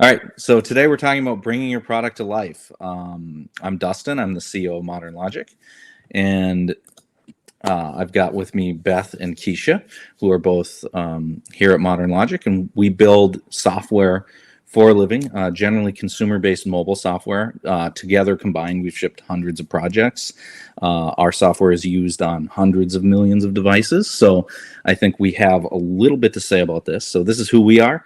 All right, so today we're talking about bringing your product to life. I'm Dustin. I'm the CEO of Modern Logic, and I've got with me Beth and Kisha, who are both here at Modern Logic, and we build software for a living, generally consumer-based mobile software. Together, combined, we've shipped hundreds of projects. Our software is used on hundreds of millions of devices, so I think we have a little bit to say about this. So this is who we are.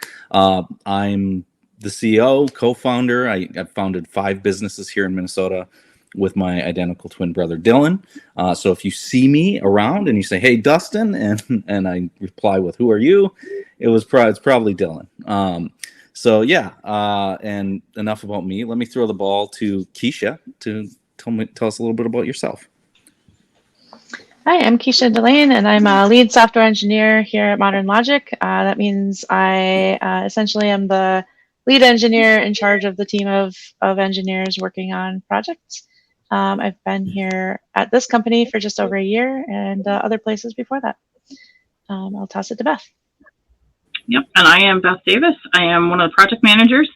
I'm the CEO, co-founder. I've founded 5 businesses here in Minnesota with my identical twin brother, Delain. So if you see me around and you say, "Hey, Dustin," and I reply with, "Who are you?" It's probably Delain. And enough about me. Let me throw the ball to Kisha to tell us a little bit about yourself. Hi, I'm Kisha Delain, and I'm a lead software engineer here at Modern Logic. That means I essentially am the lead engineer in charge of the team of engineers working on projects. I've been here at this company for just over a year and other places before that. I'll toss it to Beth. Yep, and I am Beth Davis. I am one of the project managers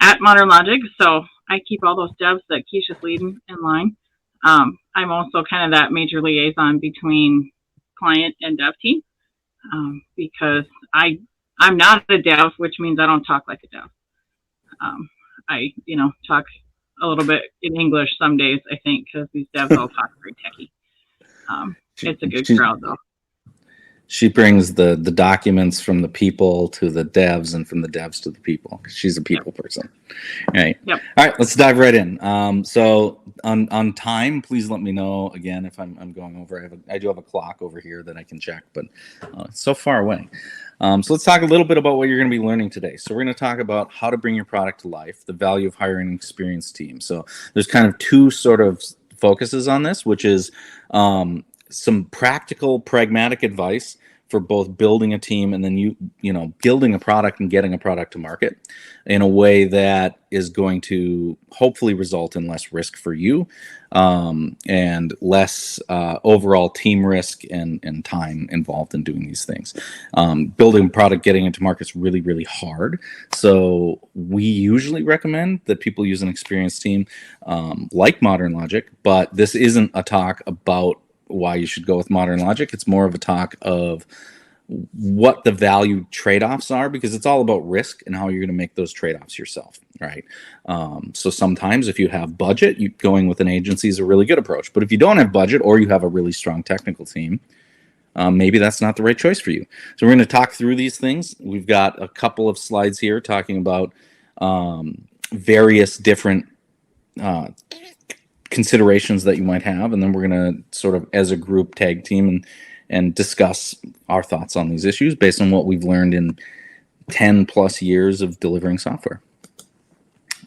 at Modern Logic, so I keep all those devs that Kisha's leading in line. I'm also kind of that major liaison between client and dev team because I'm not a dev, which means I don't talk like a dev. I talk a little bit in English some days, I think, because these devs all talk very techy. It's a good crowd, though. She brings the documents from the people to the devs and from the devs to the people. She's a people person. All right. Yep. All right, let's dive right in. So on time, please let me know again if I'm going over. I do have a clock over here that I can check, but it's so far away. So let's talk a little bit about what you're going to be learning today. So we're going to talk about how to bring your product to life, the value of hiring an experienced team. So there's kind of 2 sort of focuses on this, which is some practical, pragmatic advice for both building a team and then you know building a product and getting a product to market in a way that is going to hopefully result in less risk for you and less overall team risk and time involved in doing these things. Building a product, getting into market is really, really hard. So we usually recommend that people use an experienced team like Modern Logic, but this isn't a talk about why you should go with Modern Logic. It's more of a talk of what the value trade-offs are, because it's all about risk and how you're going to make those trade-offs yourself, right? So sometimes if you have budget, going with an agency is a really good approach. But if you don't have budget or you have a really strong technical team, maybe that's not the right choice for you. So we're going to talk through these things. We've got a couple of slides here talking about various different considerations that you might have, and then we're going to sort of as a group tag team and discuss our thoughts on these issues based on what we've learned in 10 plus years of delivering software.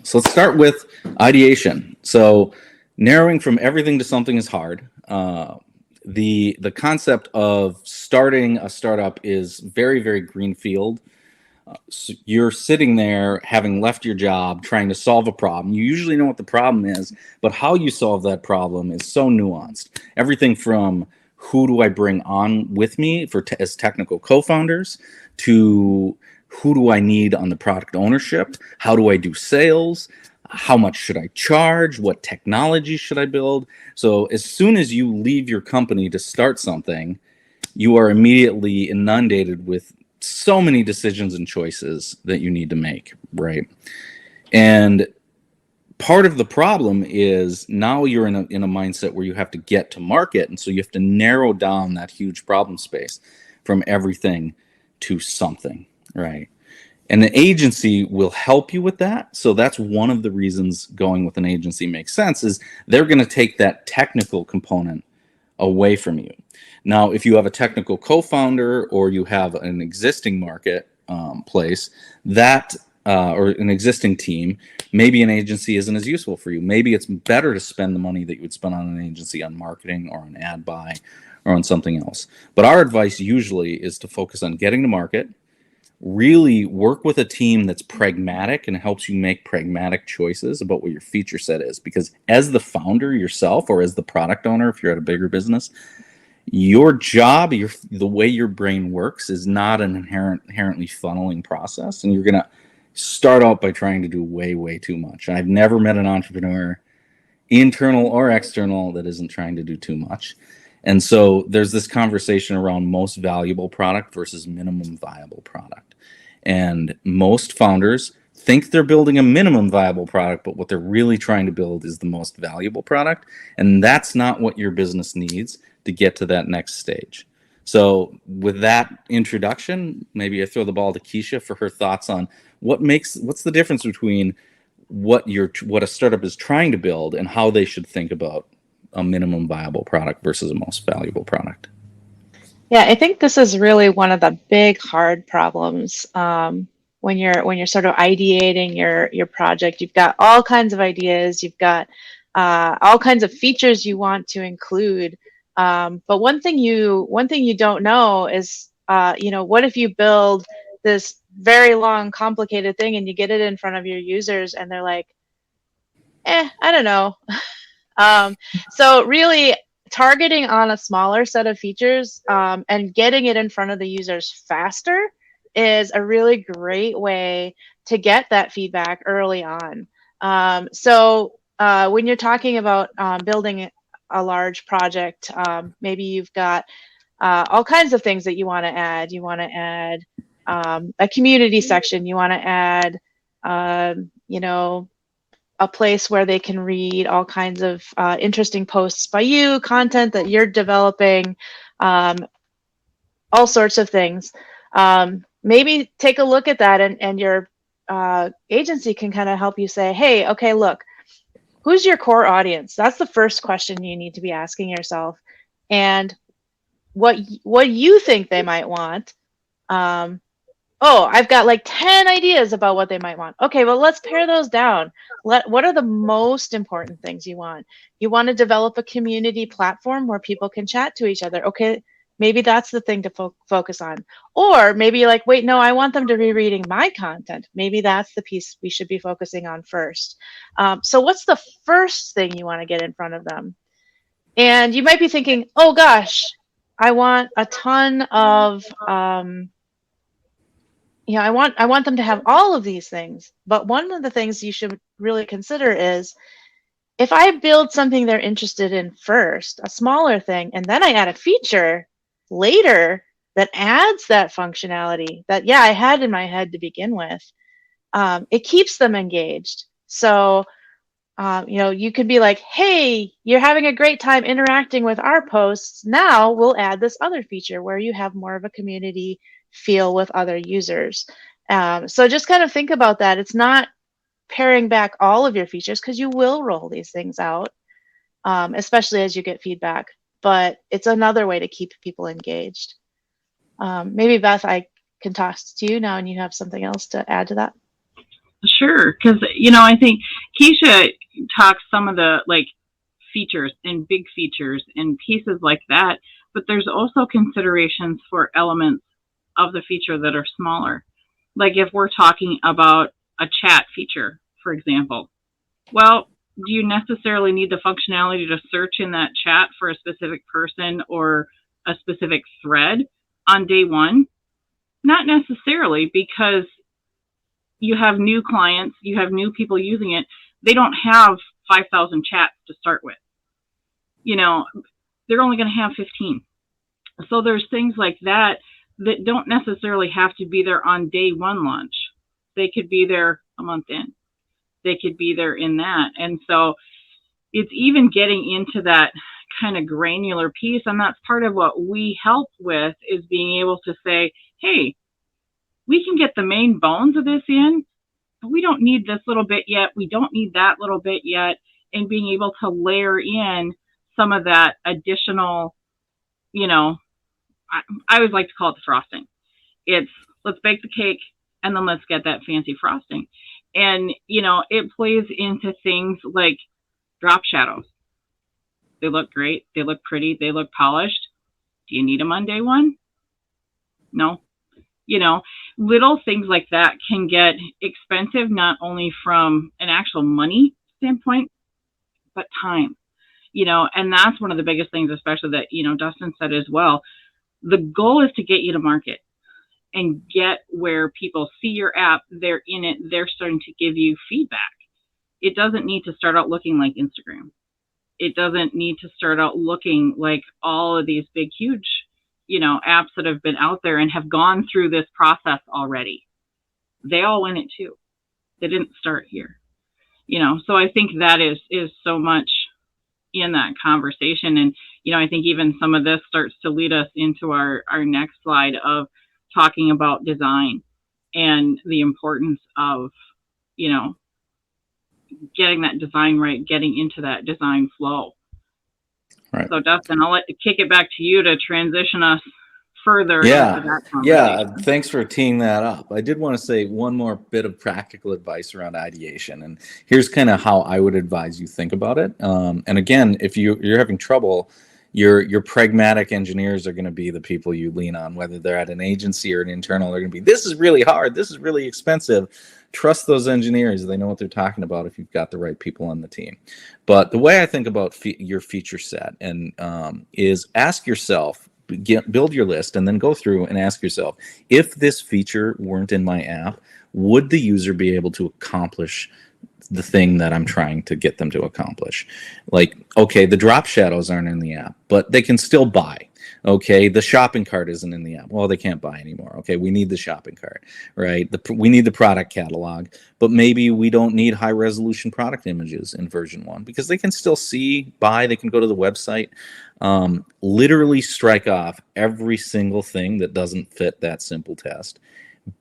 So let's start with ideation. So narrowing from everything to something is hard. The concept of starting a startup is very, very greenfield. So you're sitting there having left your job trying to solve a problem. You usually know what the problem is, but how you solve that problem is so nuanced. Everything from who do I bring on with me as technical co-founders to who do I need on the product ownership? How do I do sales? How much should I charge? What technology should I build? So as soon as you leave your company to start something, you are immediately inundated with so many decisions and choices that you need to make, right? And part of the problem is now you're in a mindset where you have to get to market, and so you have to narrow down that huge problem space from everything to something, right? And the agency will help you with that. So that's one of the reasons going with an agency makes sense, is they're going to take that technical component away from you. Now, if you have a technical co-founder or you have an existing market place that or an existing team, maybe an agency isn't as useful for you. Maybe it's better to spend the money that you would spend on an agency on marketing or on ad buy or on something else. But our advice usually is to focus on getting to market, really work with a team that's pragmatic and helps you make pragmatic choices about what your feature set is. Because as the founder yourself, or as the product owner, if you're at a bigger business, your job, the way your brain works is not an inherently funneling process. And you're going to start out by trying to do way too much. I've never met an entrepreneur, internal or external, that isn't trying to do too much. And so there's this conversation around most valuable product versus minimum viable product. And most founders think they're building a minimum viable product, but what they're really trying to build is the most valuable product. And that's not what your business needs to get to that next stage. So with that introduction, maybe I throw the ball to Kisha for her thoughts on what's the difference between what a startup is trying to build and how they should think about a minimum viable product versus a most valuable product. Yeah, I think this is really one of the big hard problems when you're sort of ideating your project. You've got all kinds of ideas. You've got all kinds of features you want to include. But one thing you don't know is what if you build this very long, complicated thing and you get it in front of your users and they're like, I don't know. So really targeting on a smaller set of features and getting it in front of the users faster is a really great way to get that feedback early on. So when you're talking about building a large project, maybe you've got all kinds of things that you want to add. You want to add a community section. You want to add, a place where they can read all kinds of interesting posts by you, content that you're developing, all sorts of things. Maybe take a look at that, and your agency can kind of help you say, hey, okay, look, who's your core audience? That's the first question you need to be asking yourself. And what you think they might want. Oh, I've got like 10 ideas about what they might want. Okay, well, let's pare those down. What are the most important things you want? You want to develop a community platform where people can chat to each other. Okay, maybe that's the thing to focus on. Or maybe you're like, wait, no, I want them to be reading my content. Maybe that's the piece we should be focusing on first. So what's the first thing you want to get in front of them? And you might be thinking, oh gosh, I want a ton of... I want them to have all of these things. But one of the things you should really consider is if I build something they're interested in first, a smaller thing, and then I add a feature later that adds that functionality that, I had in my head to begin with, it keeps them engaged. So, you could be like, hey, you're having a great time interacting with our posts. Now we'll add this other feature where you have more of a community feel with other users. So just kind of think about that. It's not paring back all of your features because you will roll these things out, especially as you get feedback. But it's another way to keep people engaged. Maybe Beth, I can toss to you now and you have something else to add to that. Sure, because I think Kisha talks some of the features and big features and pieces like that, but there's also considerations for elements of the feature that are smaller. Like if we're talking about a chat feature, for example, well, do you necessarily need the functionality to search in that chat for a specific person or a specific thread on day one? Not necessarily, because you have new clients, you have new people using it. They don't have 5,000 chats to start with. They're only going to have 15. So there's things like that don't necessarily have to be there on day one launch. They could be there a month in. They could be there in that. And so it's even getting into that kind of granular piece. And that's part of what we help with, is being able to say, hey, we can get the main bones of this in, but we don't need this little bit yet. We don't need that little bit yet. And being able to layer in some of that additional, I always like to call it the frosting. It's let's bake the cake and then let's get that fancy frosting. And, it plays into things like drop shadows. They look great. They look pretty. They look polished. Do you need them on day one? No. Little things like that can get expensive, not only from an actual money standpoint, but time. And that's one of the biggest things, especially that, Dustin said as well. The goal is to get you to market. and get where people see your app, they're in it, they're starting to give you feedback. It doesn't need to start out looking like Instagram. It doesn't need to start out looking like all of these big, huge, apps that have been out there and have gone through this process already. They all win it too. They didn't start here. So I think that is so much in that conversation. And, I think even some of this starts to lead us into our next slide of talking about design and the importance of, getting that design right, getting into that design flow. Right. So Dustin, I'll kick it back to you to transition us further. Yeah. Into that Yeah. Thanks for teeing that up. I did want to say one more bit of practical advice around ideation. And here's kind of how I would advise you think about it. And again, if you're having trouble, your pragmatic engineers are going to be the people you lean on, whether they're at an agency or an internal. They're going to be, this is really hard. This is really expensive. Trust those engineers. They know what they're talking about if you've got the right people on the team. But the way I think about your feature set and is ask yourself, build your list, and then go through and ask yourself, if this feature weren't in my app, would the user be able to accomplish the thing that I'm trying to get them to accomplish? Like, okay, the drop shadows aren't in the app, but they can still buy. Okay, the shopping cart isn't in the app. Well, they can't buy anymore. Okay, we need the shopping cart, right? We need the product catalog, but maybe we don't need high resolution product images in version 1 because they can still see, buy, they can go to the website. Literally strike off every single thing that doesn't fit that simple test.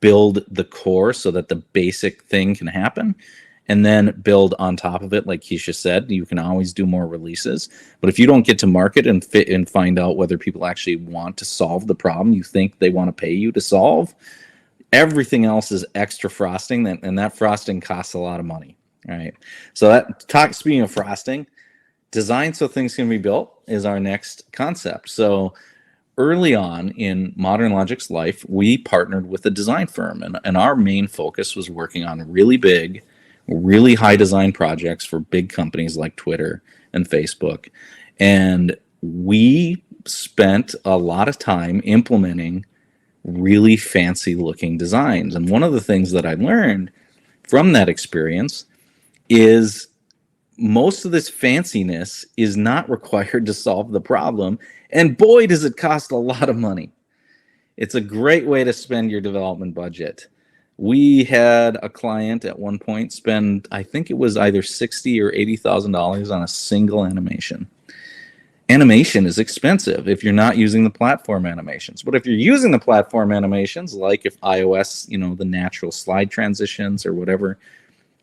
Build the core so that the basic thing can happen, and then build on top of it. Like Kisha said, you can always do more releases. But if you don't get to market and fit and find out whether people actually want to solve the problem you think they want to pay you to solve, everything else is extra frosting, and that frosting costs a lot of money. All right. So speaking of frosting, design so things can be built is our next concept. So early on in Modern Logic's life, we partnered with a design firm, and our main focus was working on really big, really high design projects for big companies like Twitter and Facebook. And we spent a lot of time implementing really fancy looking designs. And one of the things that I learned from that experience is most of this fanciness is not required to solve the problem. And boy, does it cost a lot of money. It's a great way to spend your development budget. We had a client at one point spend, I think it was either $60,000 or $80,000 on a single animation. Animation is expensive if you're not using the platform animations. But if you're using the platform animations, like if iOS, the natural slide transitions or whatever,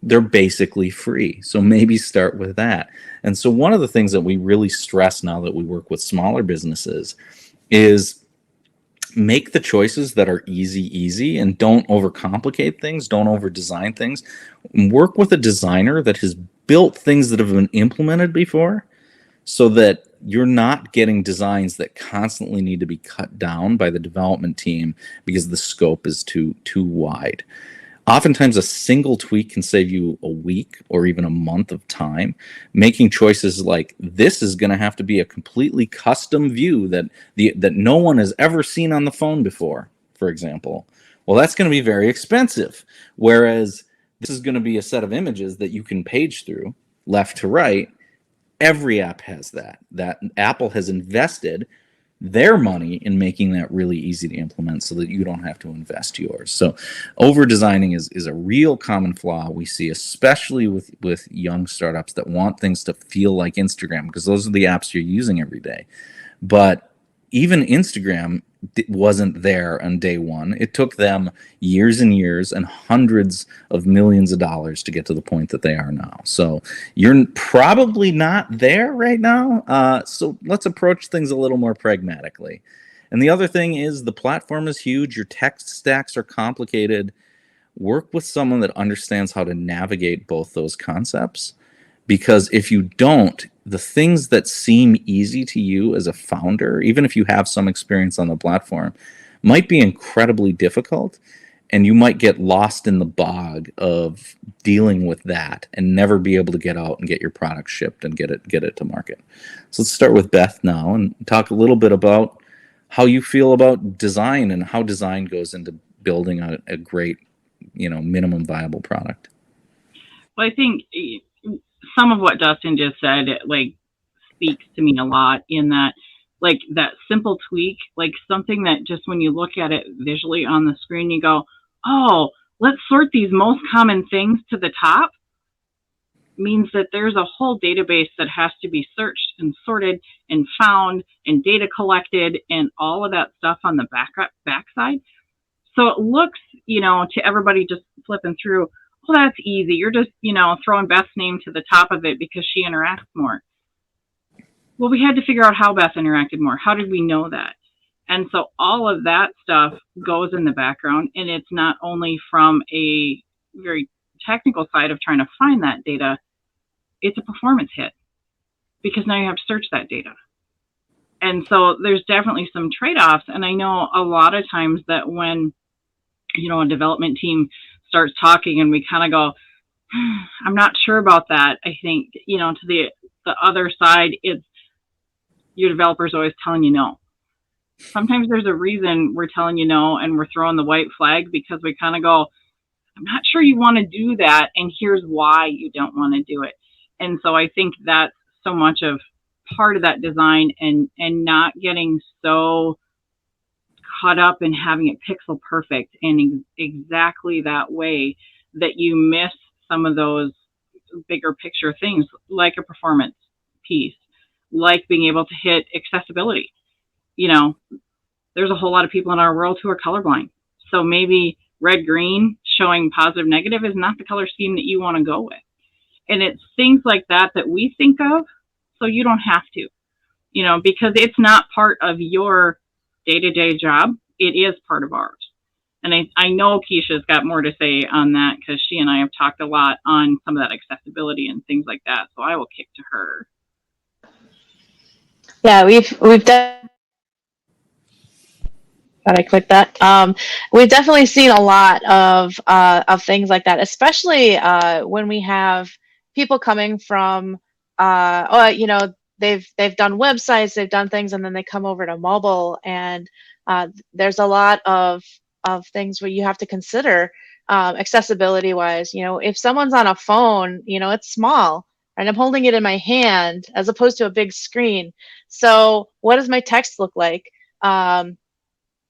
they're basically free. So maybe start with that. And so one of the things that we really stress now that we work with smaller businesses is make the choices that are easy, and don't overcomplicate things, don't over-design things. Work with a designer that has built things that have been implemented before so that you're not getting designs that constantly need to be cut down by the development team because the scope is too wide. Oftentimes, a single tweak can save you a week or even a month of time. Making choices like this is going to have to be a completely custom view that no one has ever seen on the phone before, for example. Well, that's going to be very expensive. Whereas this is going to be a set of images that you can page through left to right. Every app has that. That Apple has invested their money in making that really easy to implement so that you don't have to invest yours. So over designing is a real common flaw we see, especially with young startups that want things to feel like Instagram, because those are the apps you're using every day. But even Instagram wasn't there on day one. It took them years and years and hundreds of millions of dollars to get to the point that they are now. So you're probably not there right now. So let's approach things a little more pragmatically. And the other thing is the platform is huge. Your tech stacks are complicated. Work with someone that understands how to navigate both those concepts. Because if you don't, the things that seem easy to you as a founder, even if you have some experience on the platform, might be incredibly difficult, and you might get lost in the bog of dealing with that and never be able to get out and get your product shipped and get it to market. So let's start with Beth now and talk a little bit about how you feel about design and how design goes into building a great, minimum viable product. Well, I think some of what Dustin just said, like, speaks to me a lot in that, like, that simple tweak, like something that just when you look at it visually on the screen, you go, oh, let's sort these most common things to the top, means that there's a whole database that has to be searched and sorted and found and data collected and all of that stuff on the backside. So it looks, to everybody just flipping through, oh, that's easy. You're just, throwing Beth's name to the top of it because she interacts more. Well, we had to figure out how Beth interacted more. How did we know that? And so all of that stuff goes in the background, and it's not only from a very technical side of trying to find that data, it's a performance hit because now you have to search that data. And so there's definitely some trade-offs. And I know a lot of times that when, a development team starts talking and we kind of go, I'm not sure about that. I think, to the other side, it's your developer's always telling you no. Sometimes there's a reason we're telling you no and we're throwing the white flag because we kind of go, I'm not sure you want to do that. And here's why you don't want to do it. And so I think that's so much of part of that design and not getting so caught up in having it pixel perfect and exactly that way that you miss some of those bigger picture things like a performance piece, like being able to hit accessibility. There's a whole lot of people in our world who are colorblind. So maybe red, green showing positive, negative is not the color scheme that you want to go with. And it's things like that we think of, so you don't have to, because it's not part of your day-to-day job. It is part of ours. And I know Kisha's got more to say on that because she and I have talked a lot on some of that accessibility and things like that. So I will kick to her. Yeah, we've done. I clicked that. We've definitely seen a lot of things like that, especially when we have people coming from, they've done websites, they've done things, and then they come over to mobile, and there's a lot of things where you have to consider accessibility wise. If someone's on a phone, it's small, and I'm holding it in my hand as opposed to a big screen. So what does my text look like? I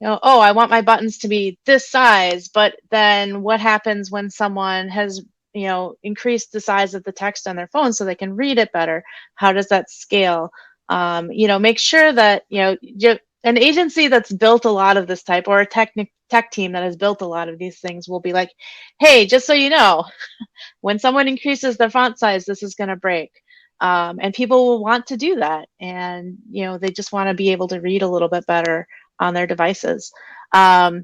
want my buttons to be this size, but then what happens when someone has, increased the size of the text on their phone so they can read it better? How does that scale? Make sure that, an agency that's built a lot of this type, or a tech team that has built a lot of these things, will be like, hey, just so you know, when someone increases their font size, this is going to break. And people will want to do that. And, they just want to be able to read a little bit better on their devices. A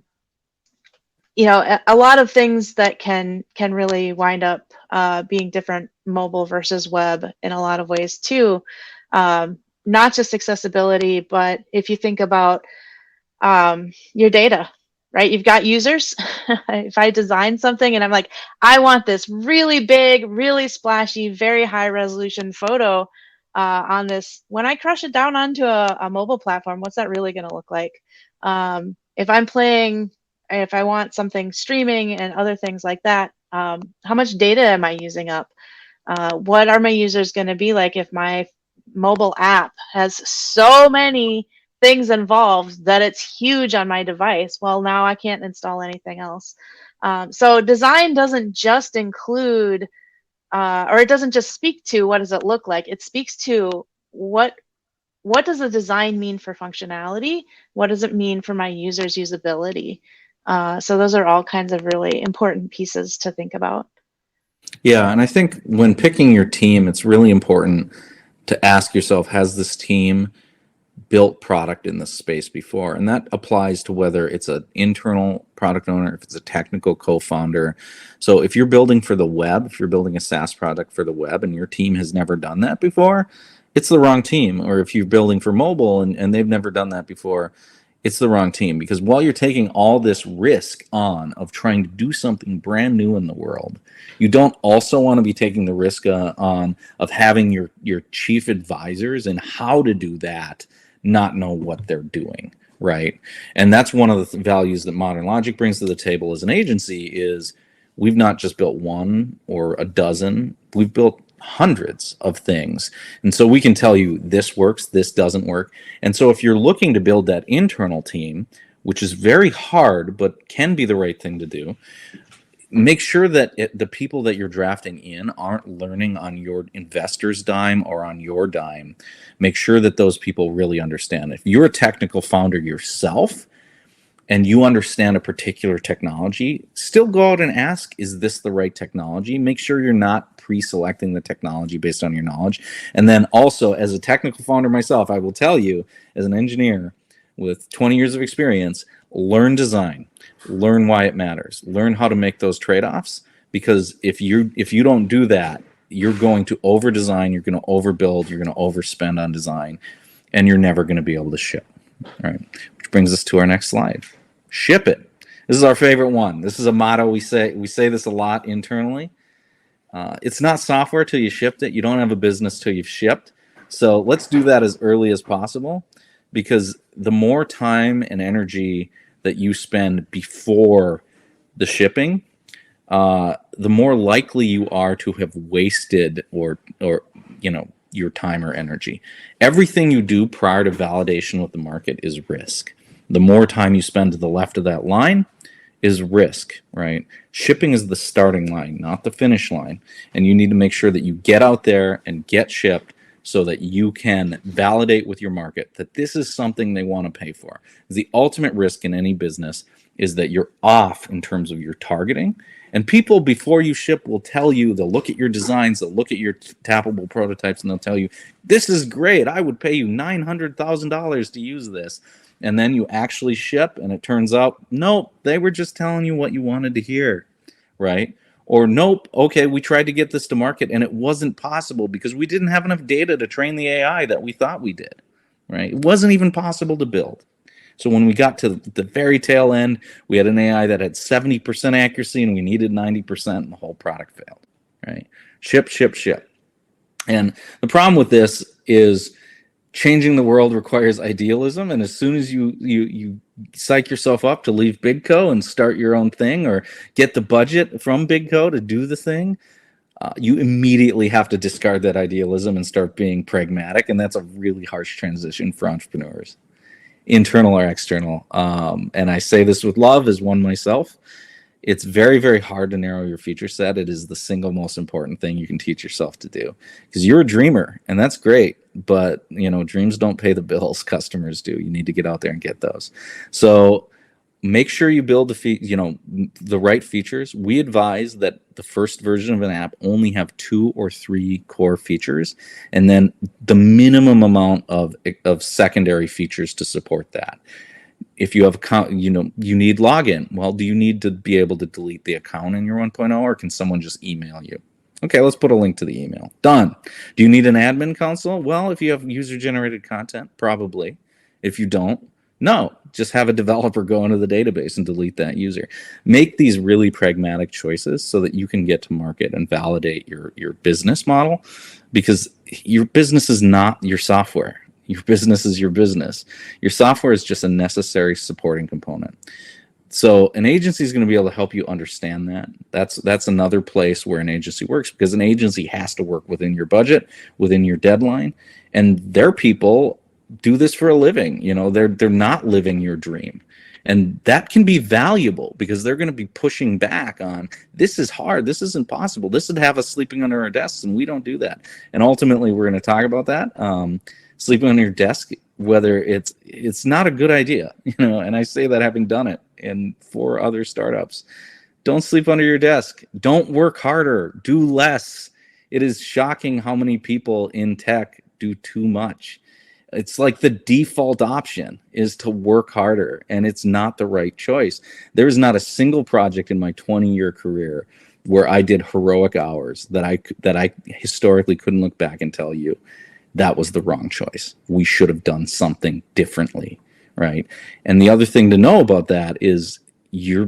lot of things that can really wind up being different mobile versus web in a lot of ways too. Not just accessibility, but if you think about your data, right? You've got users. If I design something and I'm like, I want this really big, really splashy, very high resolution photo on this, when I crush it down onto a mobile platform, what's that really going to look like? If I want something streaming and other things like that, how much data am I using up? What are my users going to be like if my mobile app has so many things involved that it's huge on my device? Well, now I can't install anything else. So design doesn't just include, or it doesn't just speak to what does it look like. It speaks to what does the design mean for functionality? What does it mean for my users' usability? So those are all kinds of really important pieces to think about. Yeah, and I think when picking your team, it's really important to ask yourself, has this team built product in this space before? And that applies to whether it's an internal product owner, if it's a technical co-founder. So if you're building for the web, if you're building a SaaS product for the web and your team has never done that before, it's the wrong team. Or if you're building for mobile and they've never done that before, it's the wrong team. Because while you're taking all this risk on of trying to do something brand new in the world, you don't also want to be taking the risk on of having your chief advisors and how to do that not know what they're doing, right? And that's one of the values that Modern Logic brings to the table as an agency is we've not just built one or a dozen, we've built hundreds of things. And so we can tell you this works, this doesn't work. And so if you're looking to build that internal team, which is very hard but can be the right thing to do, make sure that the people that you're drafting in aren't learning on your investor's dime or on your dime. Make sure that those people really understand. If you're a technical founder yourself and you understand a particular technology, still go out and ask, is this the right technology? Make sure you're not pre-selecting the technology based on your knowledge. And then also, as a technical founder myself, I will tell you, as an engineer with 20 years of experience, learn design, learn why it matters, learn how to make those trade-offs, because if you don't do that, you're going to over-design, you're going to overbuild, you're going to overspend on design, and you're never going to be able to ship. All right, which brings us to our next slide. Ship it. This is our favorite one. This is a motto we say this a lot internally. It's not software till you shipped it. You don't have a business till you've shipped. So let's do that as early as possible, because the more time and energy that you spend before the shipping, the more likely you are to have wasted or your time or energy. Everything you do prior to validation with the market is risk. The more time you spend to the left of that line is risk, right? Shipping is the starting line, not the finish line. And you need to make sure that you get out there and get shipped so that you can validate with your market that this is something they want to pay for. The ultimate risk in any business is that you're off in terms of your targeting. And people, before you ship, will tell you, they'll look at your designs, they'll look at your tappable prototypes, and they'll tell you, this is great, I would pay you $900,000 to use this. And then you actually ship, and it turns out, nope, they were just telling you what you wanted to hear, right? Or nope, okay, we tried to get this to market, and it wasn't possible because we didn't have enough data to train the AI that we thought we did, right? It wasn't even possible to build. So when we got to the very tail end, we had an AI that had 70% accuracy and we needed 90% and the whole product failed, right? Ship. And the problem with this is changing the world requires idealism. And as soon as you psych yourself up to leave Big Co and start your own thing or get the budget from Big Co to do the thing, you immediately have to discard that idealism and start being pragmatic. And that's a really harsh transition for entrepreneurs, internal or external. And I say this with love as one myself. It's very, very hard to narrow your feature set. It is the single most important thing you can teach yourself to do, because you're a dreamer and that's great. But, dreams don't pay the bills. Customers do. You need to get out there and get those. So make sure you build the right features. We advise that the first version of an app only have 2 or 3 core features, and then the minimum amount of secondary features to support that. If you have you need login. Well, do you need to be able to delete the account in your 1.0, or can someone just email you? Okay, let's put a link to the email. Done. Do you need an admin console? Well, if you have user-generated content, probably. If you don't, no. Just have a developer go into the database and delete that user. Make these really pragmatic choices so that you can get to market and validate your business model, because your business is not your software. Your business is your business. Your software is just a necessary supporting component. So an agency is going to be able to help you understand that. That's another place where an agency works, because an agency has to work within your budget, within your deadline, and their people do this for a living. They're not living your dream. And that can be valuable because they're going to be pushing back on, this is hard, this isn't possible, this would have us sleeping under our desks, and we don't do that. And ultimately, we're going to talk about that. Sleeping on your desk, whether it's not a good idea, and I say that having done it in 4 other startups. Don't sleep under your desk. Don't work harder. Do less. It is shocking how many people in tech do too much. It's like the default option is to work harder, and it's not the right choice. There's not a single project in my 20-year career where I did heroic hours that I historically couldn't look back and tell you that was the wrong choice. We should have done something differently, right? And the other thing to know about that is you're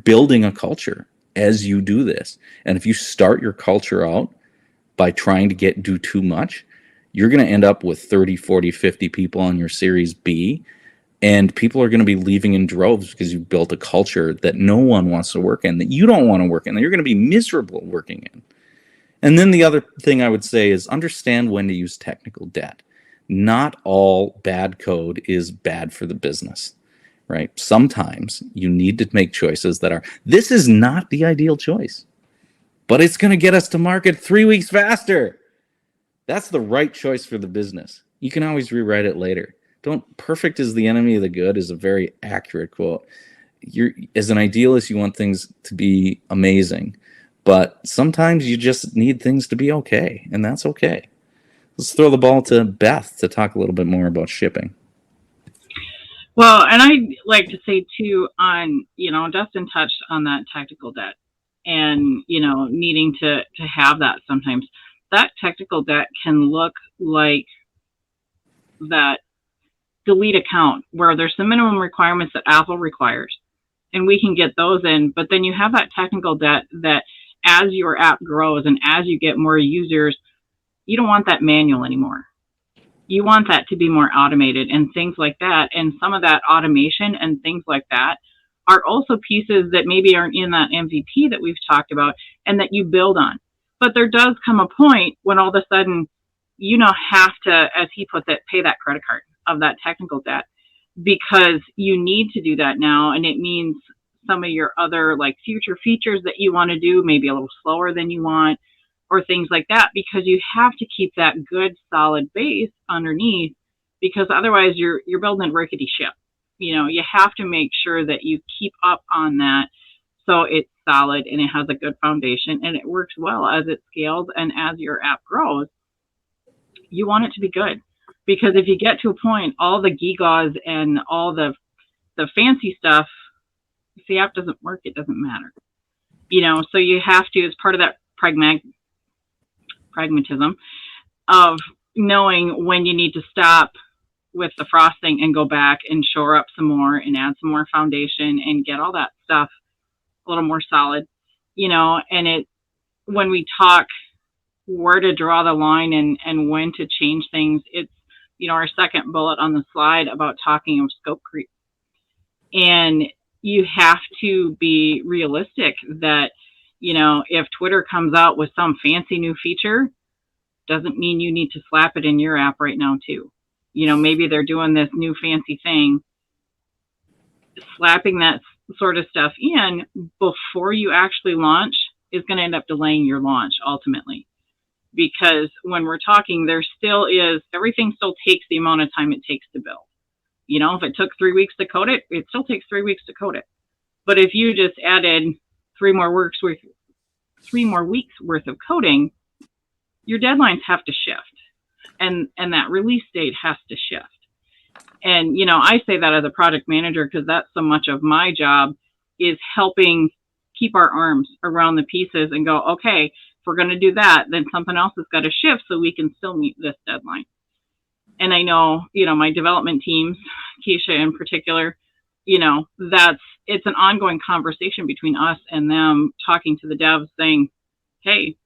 building a culture as you do this. And if you start your culture out by trying to do too much, you're going to end up with 30, 40, 50 people on your Series B And people are going to be leaving in droves because you've built a culture that no one wants to work in, that you don't want to work in, that you're going to be miserable working in. And then the other thing I would say is understand when to use technical debt. Not all bad code is bad for the business, right? Sometimes you need to make choices that are, this is not the ideal choice, but it's going to get us to market 3 weeks faster. That's the right choice for the business. You can always rewrite it later. Perfect is the enemy of the good is a very accurate quote. As an idealist, you want things to be amazing, but sometimes you just need things to be okay, and that's okay. Let's throw the ball to Beth to talk a little bit more about shipping. Well, and I'd like to say too, Dustin touched on that technical debt and, needing to have that sometimes. That technical debt can look like that delete account where there's some minimum requirements that Apple requires, and we can get those in, but then you have that technical debt that as your app grows and as you get more users, you don't want that manual anymore. You want that to be more automated and things like that. And some of that automation and things like that are also pieces that maybe aren't in that MVP that we've talked about and that you build on. But there does come a point when all of a sudden, have to, as he puts it, pay that credit card of that technical debt, because you need to do that now. And it means some of your other like future features that you want to do maybe a little slower than you want, or things like that, because you have to keep that good solid base underneath, because otherwise you're building a rickety ship. You have to make sure that you keep up on that so it's solid and it has a good foundation and it works well as it scales and as your app grows. You want it to be good, because if you get to a point, all the gewgaws and all the fancy stuff, if the app doesn't work, it doesn't matter. So you have to, as part of that pragmatism of knowing when you need to stop with the frosting and go back and shore up some more and add some more foundation and get all that stuff a little more solid, and when we talk where to draw the line and when to change things, it's, our second bullet on the slide about talking of scope creep. And you have to be realistic that, if Twitter comes out with some fancy new feature, doesn't mean you need to slap it in your app right now too. Maybe they're doing this new fancy thing. Slapping that sort of stuff in before you actually launch is going to end up delaying your launch ultimately. Because when we're talking, everything still takes the amount of time it takes to build. If it took 3 weeks to code it, it still takes 3 weeks to code it. But if you just added 3 more weeks worth of coding, your deadlines have to shift, and that release date has to shift. And I say that as a project manager because that's so much of my job, is helping keep our arms around the pieces and go, okay, if we're going to do that, then something else has got to shift so we can still meet this deadline. And I know, my development teams, Kisha in particular, it's an ongoing conversation between us and them, talking to the devs saying, hey,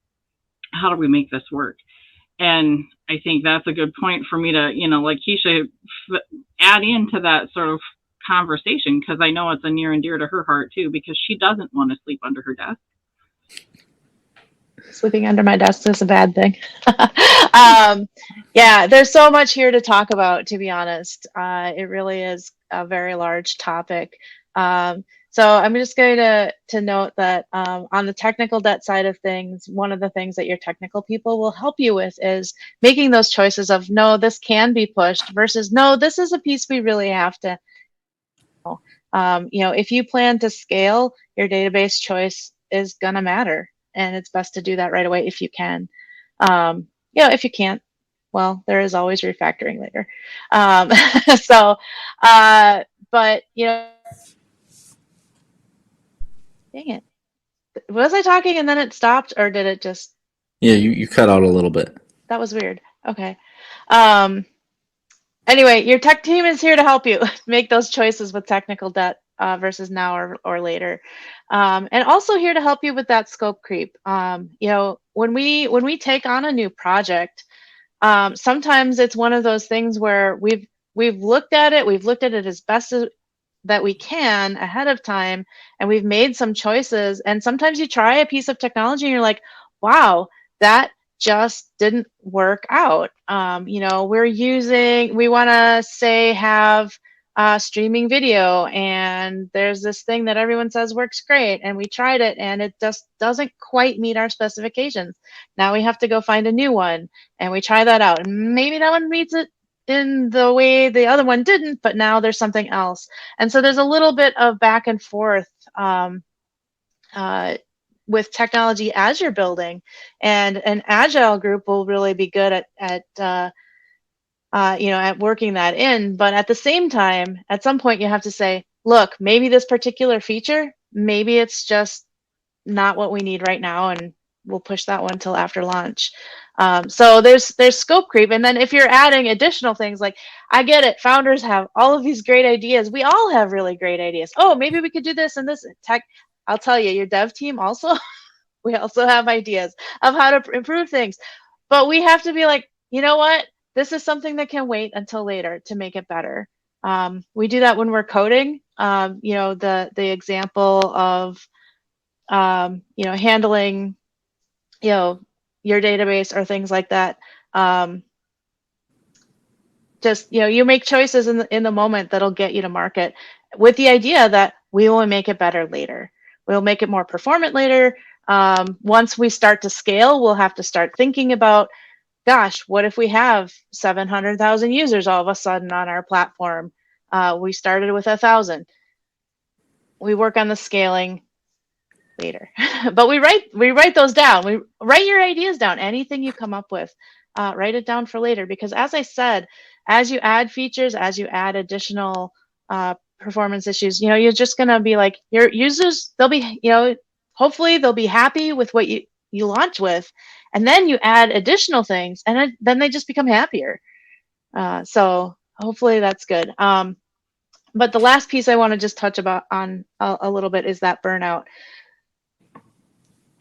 how do we make this work? And I think that's a good point for me to, like Kisha, add into that sort of conversation, because I know it's a near and dear to her heart too, because she doesn't want to sleep under her desk. Sleeping under my desk is a bad thing. Yeah, there's so much here to talk about, to be honest. It really is a very large topic. So I'm just going to note that on the technical debt side of things, one of the things that your technical people will help you with is making those choices of, no, this can be pushed versus, no, this is a piece we really have to. If you plan to scale, your database choice is going to matter. And it's best to do that right away if you can. If you can't, well, there is always refactoring later. But dang it. Was I talking and then it stopped, or did it just? Yeah, you cut out a little bit. That was weird. Okay. Anyway, your tech team is here to help you make those choices with technical debt versus now or later. And also here to help you with that scope creep. When we take on a new project, sometimes it's one of those things where we've looked at it as best as that we can ahead of time, and we've made some choices. And sometimes you try a piece of technology and you're like, wow, that just didn't work out. You know, we want to say have streaming video, and there's this thing that everyone says works great, and we tried it and it just doesn't quite meet our specifications. Now we have to go find a new one and we try that out, and maybe that one meets it in the way the other one didn't, but now there's something else. And so there's a little bit of back and forth with technology as you're building, and an agile group will really be good at working that in. But at the same time, at some point you have to say, look, maybe this particular feature, maybe it's just not what we need right now, and we'll push that one till after launch. So there's scope creep. And then if you're adding additional things, like, I get it, founders have all of these great ideas. We all have really great ideas. Oh, maybe we could do this and this. Tech, I'll tell you, your dev team also, we also have ideas of how to improve things. But we have to be like, you know what? This is something that can wait until later to make it better. We do that when we're coding. The example of handling, your database or things like that. You make choices in the moment that'll get you to market, with the idea that we will make it better later. We'll make it more performant later. Once we start to scale, we'll have to start thinking about, gosh, what if we have 700,000 users all of a sudden on our platform? We started with 1,000. We work on the scaling later. But we write those down. We write your ideas down. Anything you come up with, write it down for later. Because as I said, as you add features, as you add additional performance issues, you're just gonna be like, your users, they'll be, hopefully they'll be happy with what you launch with, and then you add additional things, and then they just become happier. So hopefully that's good. But the last piece I want to just touch on a little bit is that burnout.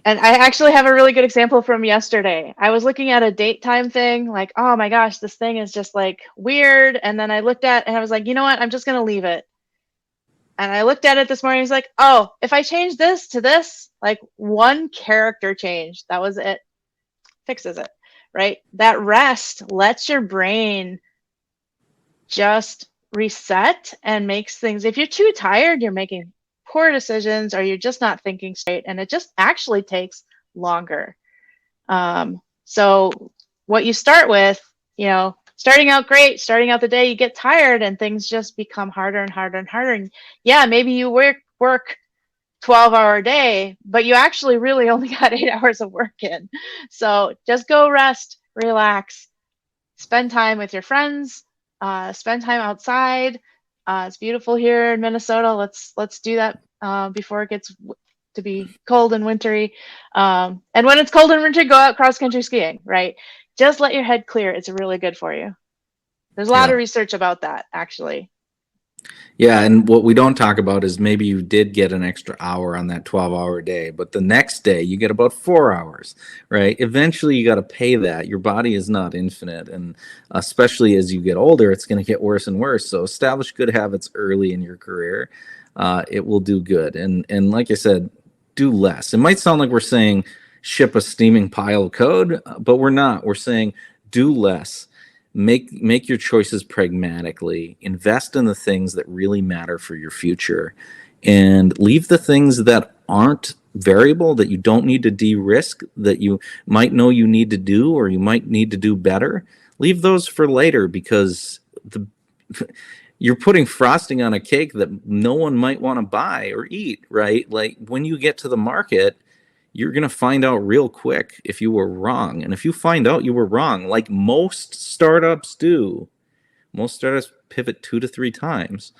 And I actually have a really good example from yesterday. I was looking at a date time thing, like, oh my gosh, this thing is just like weird. And then I looked at and I was like, you know what? I'm just going to leave it. And I looked at it this morning. I was like, oh, if I change this to this, like one character change, that was it. Fixes it, right? That rest lets your brain just reset and makes things, if you're too tired, you're making poor decisions, or you're just not thinking straight, and it just actually takes longer. So what you start with, starting out great, starting out the day, you get tired and things just become harder and harder and harder. And yeah, maybe you work 12-hour day, but you actually really only got 8 hours of work in. So just go rest, relax, spend time with your friends, spend time outside. It's beautiful here in Minnesota. Let's do that before it gets to be cold and wintry. And when it's cold and wintry, go out cross-country skiing, right? Just let your head clear. It's really good for you. There's a lot of research about that, actually. Yeah, and what we don't talk about is maybe you did get an extra hour on that 12-hour day, but the next day you get about 4 hours, right? Eventually you got to pay that. Your body is not infinite, and especially as you get older, it's going to get worse and worse. So establish good habits early in your career. It will do good. And like I said, do less. It might sound like we're saying ship a steaming pile of code, but we're not. We're saying do less. Make your choices pragmatically. Invest in the things that really matter for your future, and leave the things that aren't variable, that you don't need to de-risk, that you might know you need to do, or you might need to do better. Leave those for later, because you're putting frosting on a cake that no one might want to buy or eat, right? Like, when you get to the market, you're going to find out real quick if you were wrong. And if you find out you were wrong, like most startups do, most startups pivot 2 to 3 times.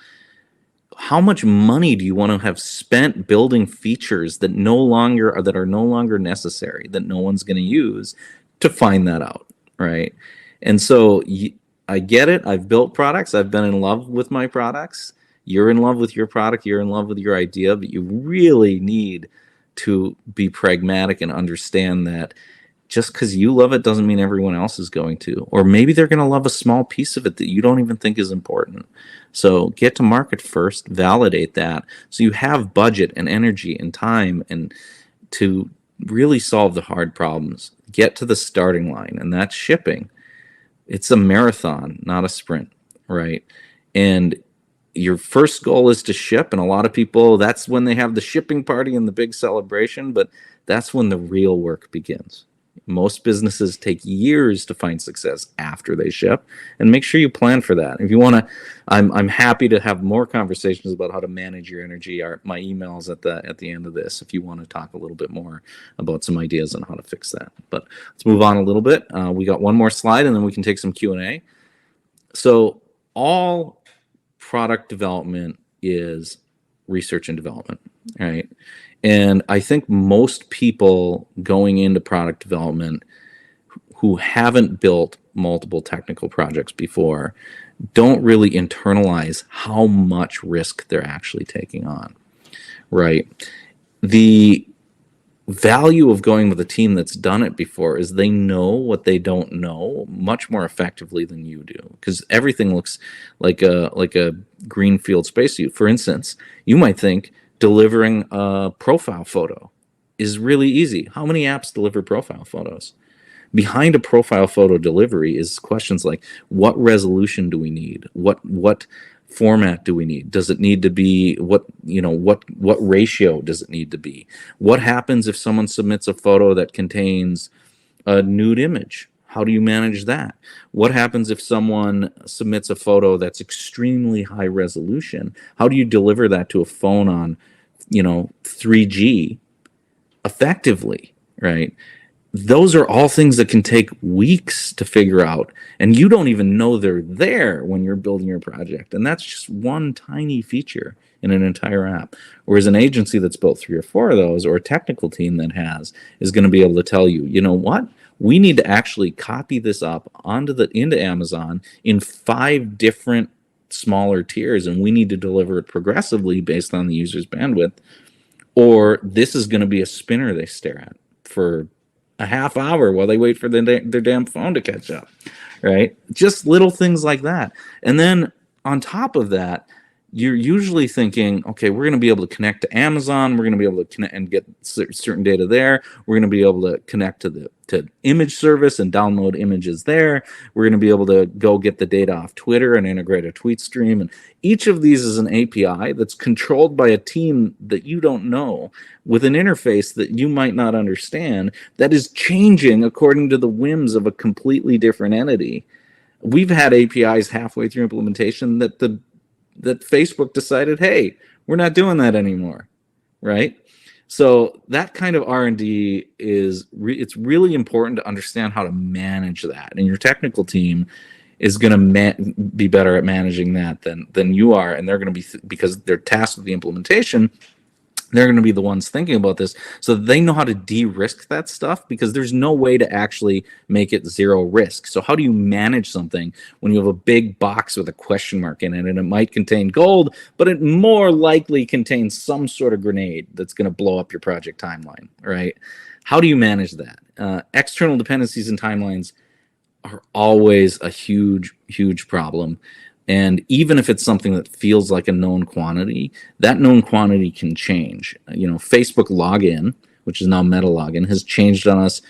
How much money do you want to have spent building features that are no longer necessary, that no one's going to use, to find that out, right? And so I get it. I've built products. I've been in love with my products. You're in love with your product. You're in love with your idea, but you really need to be pragmatic and understand that just because you love it doesn't mean everyone else is going to. Or maybe they're going to love a small piece of it that you don't even think is important. So get to market first, validate that, so you have budget and energy and time and to really solve the hard problems. Get to the starting line, and that's shipping. It's a marathon, not a sprint, right? And your first goal is to ship, and a lot of people, that's when they have the shipping party and the big celebration, but that's when the real work begins. Most businesses take years to find success after they ship, and make sure you plan for that. If you want to, I'm happy to have more conversations about how to manage your energy. My email's at the end of this if you want to talk a little bit more about some ideas on how to fix that. But let's move on a little bit. We got one more slide, and then we can take some Q&A. So all product development is research and development, right? And I think most people going into product development who haven't built multiple technical projects before don't really internalize how much risk they're actually taking on, right? The value of going with a team that's done it before is they know what they don't know much more effectively than you do, because everything looks like a greenfield spacesuit. For instance, you might think delivering a profile photo is really easy. How many apps deliver profile photos? Behind a profile photo delivery is questions like, what resolution do we need? What format do we need? Does it need to be what ratio does it need to be? What happens if someone submits a photo that contains a nude image? How do you manage that? What happens if someone submits a photo that's extremely high resolution? How do you deliver that to a phone on 3G effectively, right? Those are all things that can take weeks to figure out, and you don't even know they're there when you're building your project. And that's just one tiny feature in an entire app. Whereas an agency that's built 3 or 4 of those, or a technical team that is going to be able to tell you, you know what? We need to actually copy this up into Amazon in 5 different smaller tiers, and we need to deliver it progressively based on the user's bandwidth, or this is going to be a spinner they stare at for a half hour while they wait for their damn phone to catch up, right? Just little things like that. And then on top of that, you're usually thinking, okay, we're going to be able to connect to Amazon. We're going to be able to connect and get certain data there. We're going to be able to connect to image service and download images there. We're going to be able to go get the data off Twitter and integrate a tweet stream. And each of these is an API that's controlled by a team that you don't know, with an interface that you might not understand, that is changing according to the whims of a completely different entity. We've had APIs halfway through implementation that Facebook decided, hey, we're not doing that anymore, right? So that kind of R&D it's really important to understand how to manage that, and your technical team is going to be better at managing that than you are, and they're going to be because they're tasked with the implementation. They're going to be the ones thinking about this, so they know how to de-risk that stuff, because there's no way to actually make it zero risk. So how do you manage something when you have a big box with a question mark in it, and it might contain gold, but it more likely contains some sort of grenade that's going to blow up your project timeline, right? How do you manage that? External dependencies and timelines are always a huge, huge problem. And even if it's something that feels like a known quantity, that known quantity can change. Facebook login, which is now Meta login, has changed on us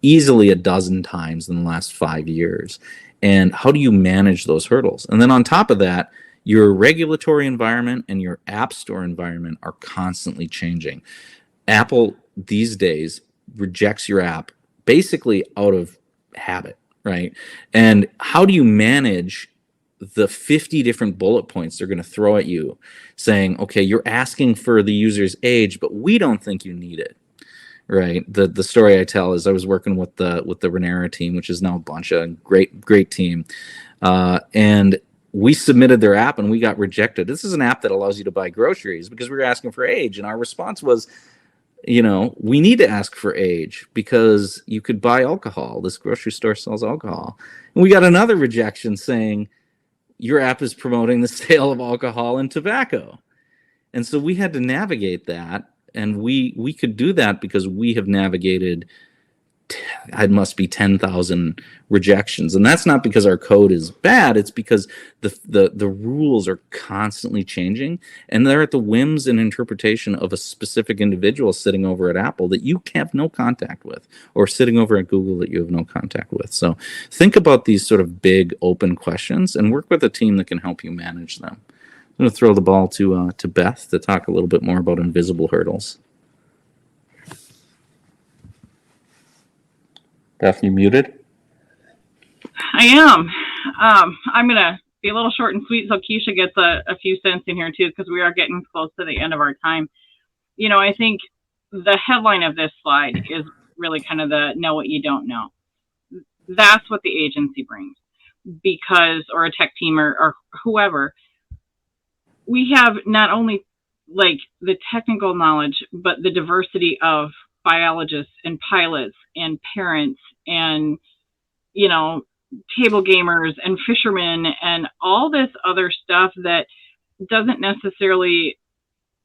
easily a dozen times in the last 5 years. And how do you manage those hurdles? And then on top of that, your regulatory environment and your app store environment are constantly changing. Apple these days rejects your app basically out of habit, right? And how do you manage the 50 different bullet points they're going to throw at you saying, okay, you're asking for the user's age, but we don't think you need it, right? The story I tell is I was working with the Renera team, which is now a bunch of great team. And we submitted their app and we got rejected. This is an app that allows you to buy groceries because we were asking for age. And our response was, we need to ask for age because you could buy alcohol. This grocery store sells alcohol. And we got another rejection saying, your app is promoting the sale of alcohol and tobacco. And so we had to navigate that. And we could do that because we have navigated it must be 10,000 rejections. And that's not because our code is bad. It's because the rules are constantly changing, and they're at the whims and interpretation of a specific individual sitting over at Apple that you have no contact with, or sitting over at Google that you have no contact with. So think about these sort of big open questions and work with a team that can help you manage them. I'm going to throw the ball to Beth to talk a little bit more about invisible hurdles. Beth, you muted? I am. I'm going to be a little short and sweet so Kisha gets a few cents in here too, because we are getting close to the end of our time. You know, I think the headline of this slide is really kind of the know what you don't know. That's what the agency brings, because, or a tech team or whoever, we have not only like the technical knowledge, but the diversity of biologists and pilots and parents and, you know, table gamers and fishermen and all this other stuff that doesn't necessarily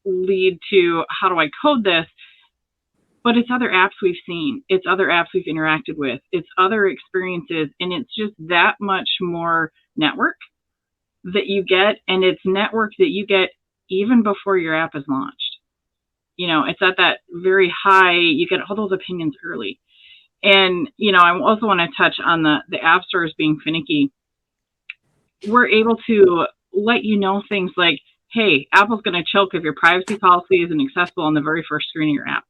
lead to how do I code this, but it's other apps we've seen, it's other apps we've interacted with, it's other experiences, and it's just that much more network that you get, and it's network that you get even before your app is launched. You know, it's at that very high, you get all those opinions early. And, you know, I also want to touch on the app stores being finicky. We're able to let you know things like, hey, Apple's going to choke if your privacy policy isn't accessible on the very first screen of your app,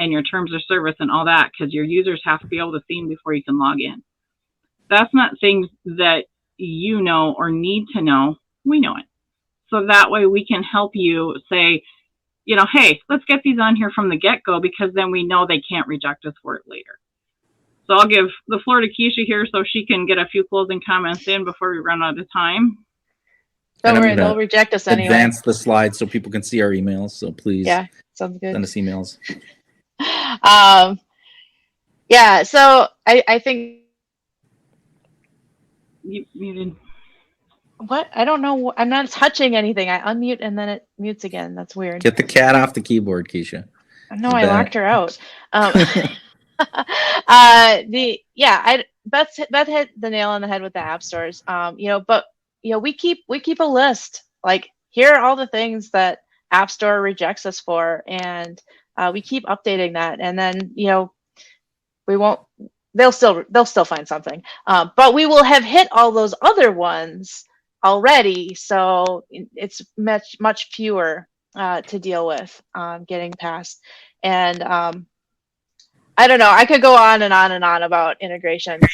and your terms of service and all that, because your users have to be able to see them before you can log in. That's not things that you know or need to know. We know it. So that way we can help you say, you know, hey, let's get these on here from the get-go, because then we know they can't reject us for it later. So I'll give the floor to Kisha here so she can get a few closing comments in before we run out of time. Don't worry, they'll reject us anyway. Advance the slide so people can see our emails. So please, yeah, sounds good. Send us emails. Yeah, so I think You muted. What? I don't know. I'm not touching anything. I unmute and then it mutes again. That's weird. Get the cat off the keyboard, Kisha. No, I locked her out. Beth hit the nail on the head with the app stores. You know, but you know, we keep a list. Like, here are all the things that App Store rejects us for, and we keep updating that. And then, you know, we won't. They'll still find something. But we will have hit all those other ones already, so it's much fewer to deal with getting past. And I don't know, I could go on and on and on about integrations.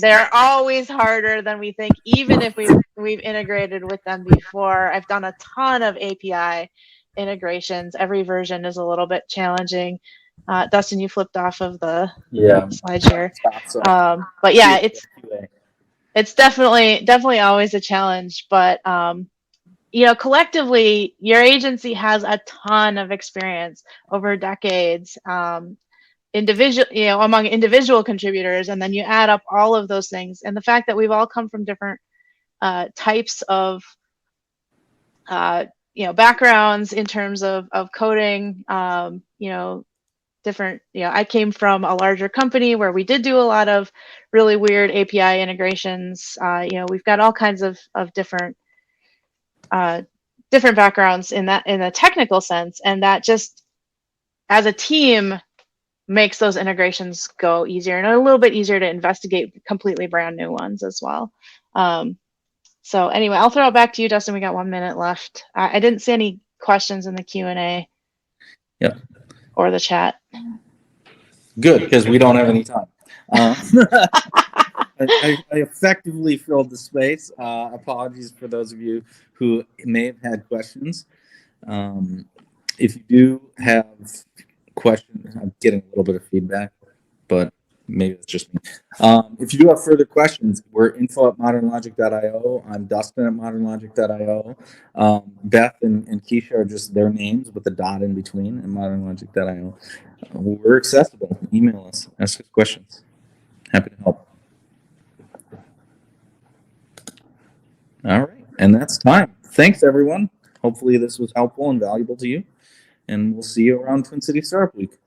They're always harder than we think, even if we've integrated with them before. I've done a ton of API integrations. Every version is a little bit challenging. Dustin, you flipped off of the slide share. But yeah, it's definitely always a challenge. But you know, collectively, your agency has a ton of experience over decades, among individual contributors, and then you add up all of those things, and the fact that we've all come from different types of backgrounds in terms of coding. Different, I came from a larger company where we did do a lot of really weird API integrations. We've got all kinds of different backgrounds in the technical sense, and that just as a team makes those integrations go easier and a little bit easier to investigate completely brand new ones as well. So anyway, I'll throw it back to you, Dustin. We got 1 minute left. I didn't see any questions in the Q&A. Yep. Or the chat. Good, because we don't have any time. I effectively filled the space. Apologies for those of you who may have had questions. If you do have questions, I'm getting a little bit of feedback, but maybe it's just me. If you do have further questions, we're info@modernlogic.io. I'm Dustin at modernlogic.io. Beth and Kisha are just their names with a dot in between at modernlogic.io. We're accessible. Email us. Ask us questions. Happy to help. All right. And that's time. Thanks, everyone. Hopefully this was helpful and valuable to you. And we'll see you around Twin City Startup Week.